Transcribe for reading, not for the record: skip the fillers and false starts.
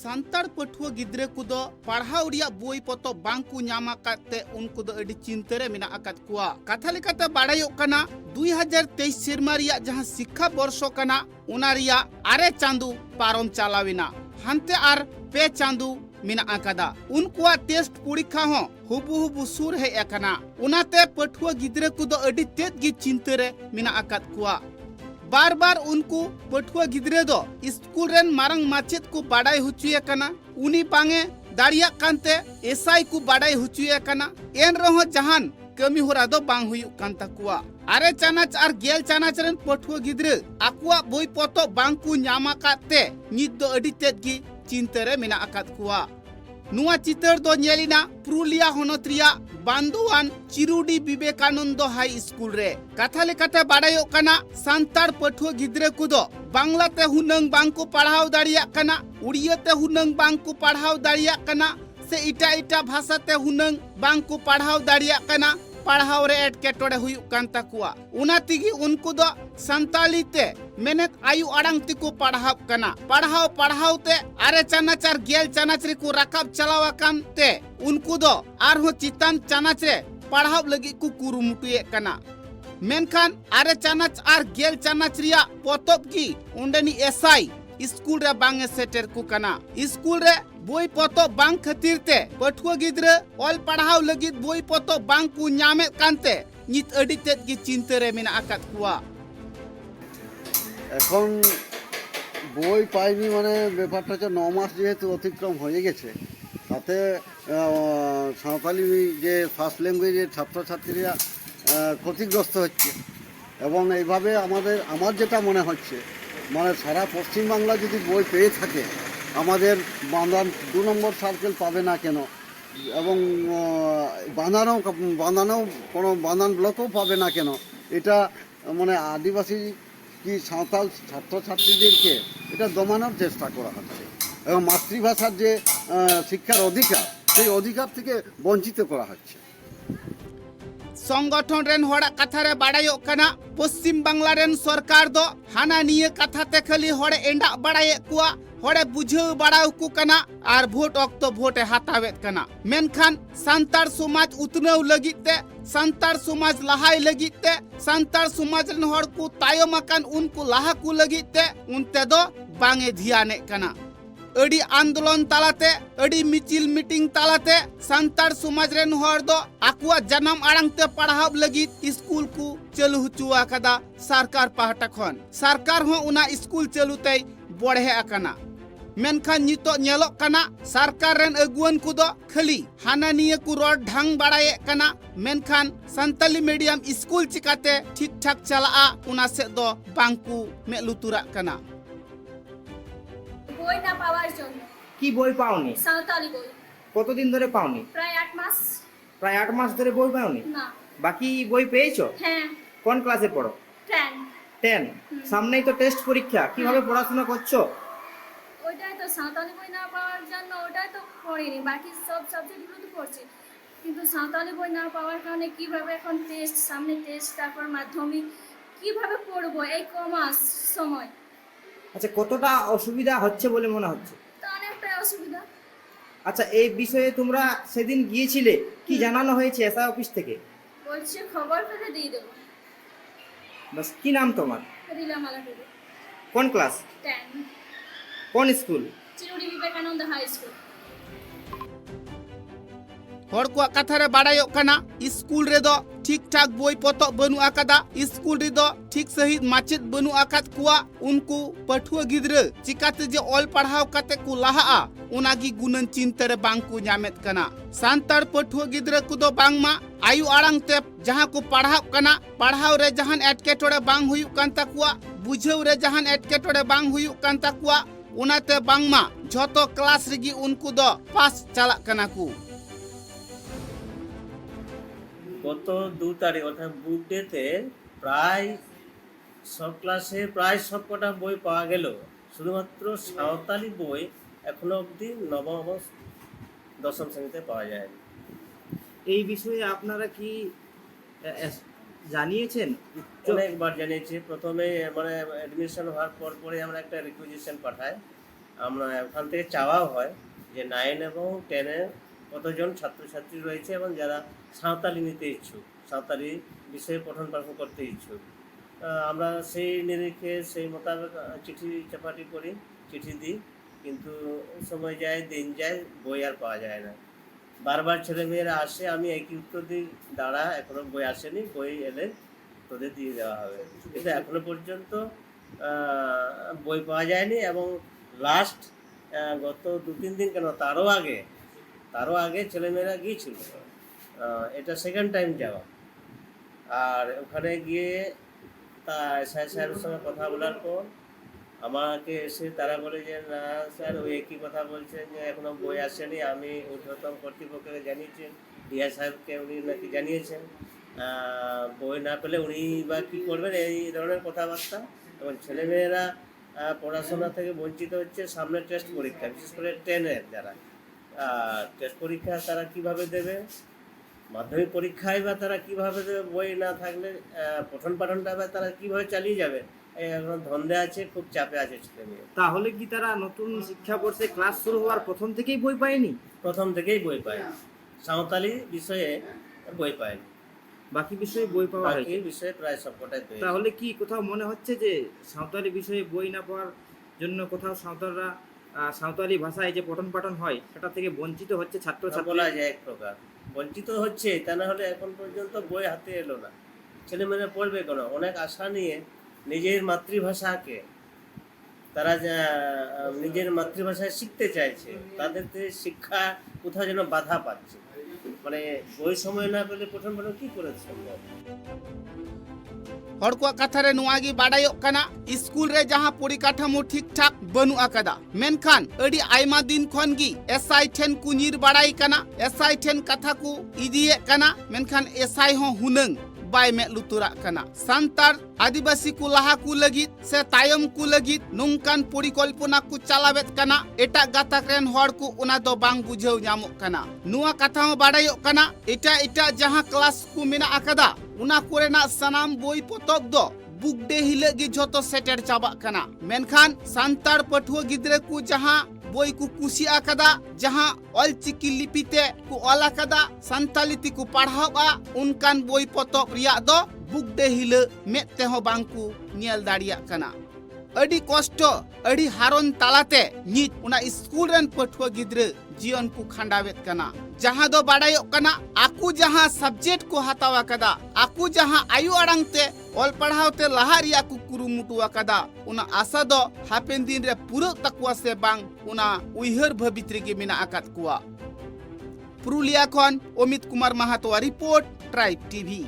santar pathua gidre kudo parhau ria boi poto bangku nyama kate unku do adi cinta re mena akat kuwa katha lekate badayok kana 2023 serma ria jahan sikha borsho kana una ria are chandu parom chalawina hante ar pe chandu mina akada unkuwa test porikha ho hubu sur he ekana unate pathua gidre kudo adi tet gi cinta re mina akat kuwa बार बार उनको पठुआ गिद्रे दो school rain Marang माचेत को बाडाई हुचुए कना उनी पांगे दाड़िया कांते SI को बाडाई हुचुए कना N रहो जहान कमी होरा दो बांग हुयु कांता कुआ आरे चानाच आर गेल चानाच रेन पठुआ गिद्रे आकुआ बोई पतो बांग को न्यामा काते नित दो अडी तेत गी चिंतरे मिना आकात कुआ नुआ चितर दो नेलिना पुरुलिया होनोत्रिया बांदुआन चिरुडी विवेकानंद हाई स्कूल रे कथा लेकाते बाडायो कना सांतार पठुआ गिद्रे कुदो बांग्लाते हुनंग बांको पढ़ाव दाड़िया कना उड़ियाते हुनंग बांको पढ़ाव दाड़िया कना से इटा भाषाते हुनंग बांको पढ़ाव दाड़िया कना पढ़ाव रे एटकेटोड़े हुयु कांता कुआ उना तिगी उनको दो संताली ते मेहनत आयु अड़ंग तिको पढ़ाव कना पढ़ाव ते आरे चानाचार गेल चानाचरी को रकाब चलावा कांते उनको दो आरहो चितान चानाच रे पढ़ाव लगी को कुरुमुटुए कना मेनखान आरे चानाच आर गेल चानाच रिया पोतब की उंडनी एसआई स्कूल रे बांगे सेटर को कना स्कूल रे बोई पतो बांग खातिर ते पठुआ गिद्रे ऑल पढ़ाव लगी बोई पतो बांग को न्यामे कांते नित अडी तेत गी चिंता रे मेना आकात कुआ এখন বই পাইনি মানে ব্যাপারটা হচ্ছে 9 মাস যেহেতু অতিক্রম হয়ে গেছে তাতে সাঁওতালি যে ফার্স্ট ল্যাঙ্গুয়েজের ছাত্রছাত্রীরা ক্ষতিগ্রস্ত হচ্ছে এবং এইভাবে আমার যেটা মনে হচ্ছে মানে সারা পশ্চিমবাংলা যদি বই পেয়ে থাকে আমাদের বাঁধান 2 নম্বর সার্কেল পাবে না কেন এবং বাঁধানো কোনো বাঁধান ব্লকও পাবে না কেন এটা মানে আদিবাসী কি সাঁওতাল ছাত্রছাত্রীদেরকে এটা দমানোর চেষ্টা করা হচ্ছে এবং মাতৃভাষার যে শিক্ষার অধিকার সেই অধিকার থেকে বঞ্চিত করা হচ্ছে संगठन रेन होड़ा कथा रे बाडायो कना पश्चिम बांग्ला रेन सरकार दो हाना निये कथा ते खाली होड़े एंडा बाडाये कुआ होड़े बुझे बाडाउ को कना आर भोट अक्तो भोटे हातावेत कना मेनखान सांतार समाज उतनव लगिते सांतार समाज लहाई लगिते सांतार समाज रेन होड़ को तायम अकान उनको लाहा को लगिते उनते दो बांगे धियाने कना अड़ी आंदोलन तालाते अड़ी मिचिल मीटिंग तालाते सांतार समाज रेन होड़ दो आकुआ जन्म आड़ंग ते पढ़ाव लगी स्कूल को चलु हुचुआ कदा सरकार पाहटा खन सरकार हो उना स्कूल चलुते बढ़े अकना मेनखान नितो नेलोक कना सरकार रेन अगुवन को दो खाली हाना निये को रोड ढंग बाड़ाये कना मेनखान संताली मीडियम स्कूल चिकाते ठीक ठाक चला उना से दो बांकु में लुतुरा कना বই না পাওয়ার জন্য কি বই পাওনি সাঁওতালি বই কতদিন ধরে পাওনি প্রায় 8 মাস প্রায় 8 মাস ধরে বই পাওনি না বাকি বই পেয়েছো হ্যাঁ কোন ক্লাসে পড়ো 10 10 সামনেই তো টেস্ট পরীক্ষা কিভাবে পড়াশোনা করছো ওইটাই তো সাঁওতালি বই না পাওয়ার জন্য ওটাই তো পড়িনি বাকি সব সাবজেক্টগুলো তো পড়ছি কিন্তু সাঁওতালি বই না পাওয়ার কারণে কিভাবে এখন টেস্ট সামনে টেস্ট তারপর মাধ্যমিক কিভাবে পড়বো এই কমাস সময় আচ্ছা কতটা অসুবিধা হচ্ছে বলে মনে হচ্ছে তো অনেকটা অসুবিধা আচ্ছা এই বিষয়ে তোমরা সেদিন গিয়েছিলে কি জানানো হয়েছে এসআই অফিস থেকে বলছে খবর পেলে দিয়ে দেবো বাস কি নাম তোমার রিলামালা দেবো কোন ক্লাস 10 কোন স্কুল চিরুডি বিবেকানন্দ হাই স্কুল होड़ को कथा रे बाडायो कना स्कूल रे दो ठीक ठाक बोई पतो बनु आकादा स्कूल रे दो ठीक सही माचित बनु आकात कुआ उनको पठुआ गिद्रे चिकाते जे ऑल पढ़ाव काते को लाहा उनागी गुनन चिंता रे बांगकु न्यामेत कना सांतार पठुआ गिद्रे को दो बांगमा आयु आड़ंग ते जहां को पढ़ाव कना पढ़ाव रे जहान एटकेटोड़े बांग हुयु कांता कुआ बुझेव रे जहान एटकेटोड़े बांग हुयु कांता कुआ उनाते बांगमा झोतो क्लास रेगी उनको दो पास चला कना को গত 2 তারিখ অর্থাৎ বুক ডেতে প্রায় সব ক্লাসে প্রায় সব কটা বই পাওয়া গেল শুধুমাত্র সাঁওতালি বই এখনো অবধি নবম এবং দশম শ্রেণীতে পাওয়া যায়নি এই বিষয়ে আপনারা কি জানিয়েছেন অনেকবার জানিয়েছি প্রথমে মানে অ্যাডমিশন হওয়ার পরে আমরা একটা রিকুইজিশন পাঠাই আমরা ওখান থেকে চাওয়াও হয় যে 9 এবং 10-এ কতজন ছাত্রছাত্রী রয়েছে এবং যারা সাঁওতালি নিতে ইচ্ছুক, সাঁওতালি বিষয়ে পঠন পাঠন করতে ইচ্ছুক। আমরা সেই নিরিখে সেই মোতাবেক চিঠি চাপাটি করি, চিঠি দিই, কিন্তু সময় যায়, দিন যায়, বই আর পাওয়া যায় না। বারবার ছেলেমেয়েরা আসে, আমি একই উত্তর দিই, দাঁড়া এখনো বই আসেনি, বই এলে তোদের দিয়ে দেওয়া হবে। কিন্তু এখনো পর্যন্ত বই পাওয়া যায়নি। এবং লাস্ট গত 2-3 দিন কেন, তারও আগে ছেলেমেয়েরা গিয়েছিল। এটা সেকেন্ড টাইম যাওয়া। আর ওখানে গিয়ে তা এসআই সাহেবের সঙ্গে কথা বলার পর আমাকে এসে তারা বলে যে না স্যার, ওই একই কথা বলছেন যে এখনো বই আসেনি। আমি ঊর্ধ্বতন কর্তৃপক্ষকে জানিয়েছি, ডিআই সাহেবকে উনি নাকি জানিয়েছেন, বই না পেলে উনি বা কী করবেন, এই ধরনের কথাবার্তা। এবং ছেলেমেয়েরা পড়াশোনা থেকে বঞ্চিত হচ্ছে। সামনে টেস্ট পরীক্ষা, বিশেষ করে 10-এর যারা টেস্ট পরীক্ষা তারা কিভাবে দেবে, মাধ্যমিক পরীক্ষায় বা তারা কিভাবে দেবে, বই না থাকলে পঠন পাঠনটা বা তারা কিভাবে চালিয়ে যাবে, এখন ধন্দে আছে, খুব চাপে আছে ছেলেমেয়ে। তাহলে কি তারা নতুন শিক্ষাবর্ষে ক্লাস শুরু হওয়ার প্রথম থেকেই বই পায়নি? প্রথম থেকেই বই পায়, সাঁওতালি বিষয়ে বই পায়নি, বাকি বিষয়ে বই পাওয়া বাকি হয়েছে। বিষয়ে প্রায় সবকটাই পেয়েছে। তাহলে কি কোথাও মনে হচ্ছে যে সাঁওতালি বিষয়ে বই না পাওয়ার জন্য কোথাও সাঁওতালরা সাঁওতালি ভাষায় যে পঠন পাঠন হয় সেটা থেকে বঞ্চিত হচ্ছে ছাত্রছাত্রী? বলা যায় এক প্রকার বঞ্চিত হচ্ছে। তা না হলে এখন পর্যন্ত বই হাতে এলো না, ছেলেমেয়েরা পড়বে কেন? অনেক আশা নিয়ে নিজের মাতৃভাষাকে তারা নিজের মাতৃভাষায় শিখতে চাইছে, তাদের শিক্ষা কোথাও যেন বাধা পাচ্ছে। মানে বই সময় না পেলে পঠন পাঠন কি করে সম্ভব? हर को कथा रे नुआगी बाडायोक कना स्कूल रे जहां परिकाठामो ठीक ठाक बनु अकदा मेनखान अडी आयमा दिन खन गी एसआई ठेन कु निर बाडाई कना एसआई ठेन कथा कु इदिये कना मेनखान एसआई हो हुनंग बाय मे लुतुरा कना संतार आदिवासी को लाहा को लगित से तायम को लगित नुंकान परिकल्पना को चलावेत कना एटा गाताक रेन हर को उना दो बांग बुझेव ᱧᱟᱢᱚᱜ कना नुआ कथा हो बाडायोक कना एटा जहां क्लास को मेना अकदा उना कोरेना सनाम बोई पोतब दो बुक डे हिले गे झोतो सेटेर चाबाक कना मेनखान संतार पठुआ गिद्रे को जहां बोई को कुसी अकदा जहां ऑलचिकी लिपिते को ऑल अकदा संतालिती को पढ़ावा उनकान बोई पोतब रिया दो बुक डे हिले मेते हो बांकु नियल दाड़िया कना अडी कष्ट अडी हारोन तालाते नित उना स्कूल रन पठुआ गिद्रे जीवन को खंडावेत कना जहां दो बाडायोक कना आकु जहां सब्जेक्ट को हतावा कदा आकु जहां आयु अड़ंग ते ऑल पढ़ावते लहारिया को कुरुमुटुआ कदा उना आशा दो हापेन दिन रे पूरा तकुआ से बांग उना उइहर भवित्री के मिना आकात कुआ पुरुलिया खन अमित कुमार महातो रिपोर्ट ट्राइब टीवी।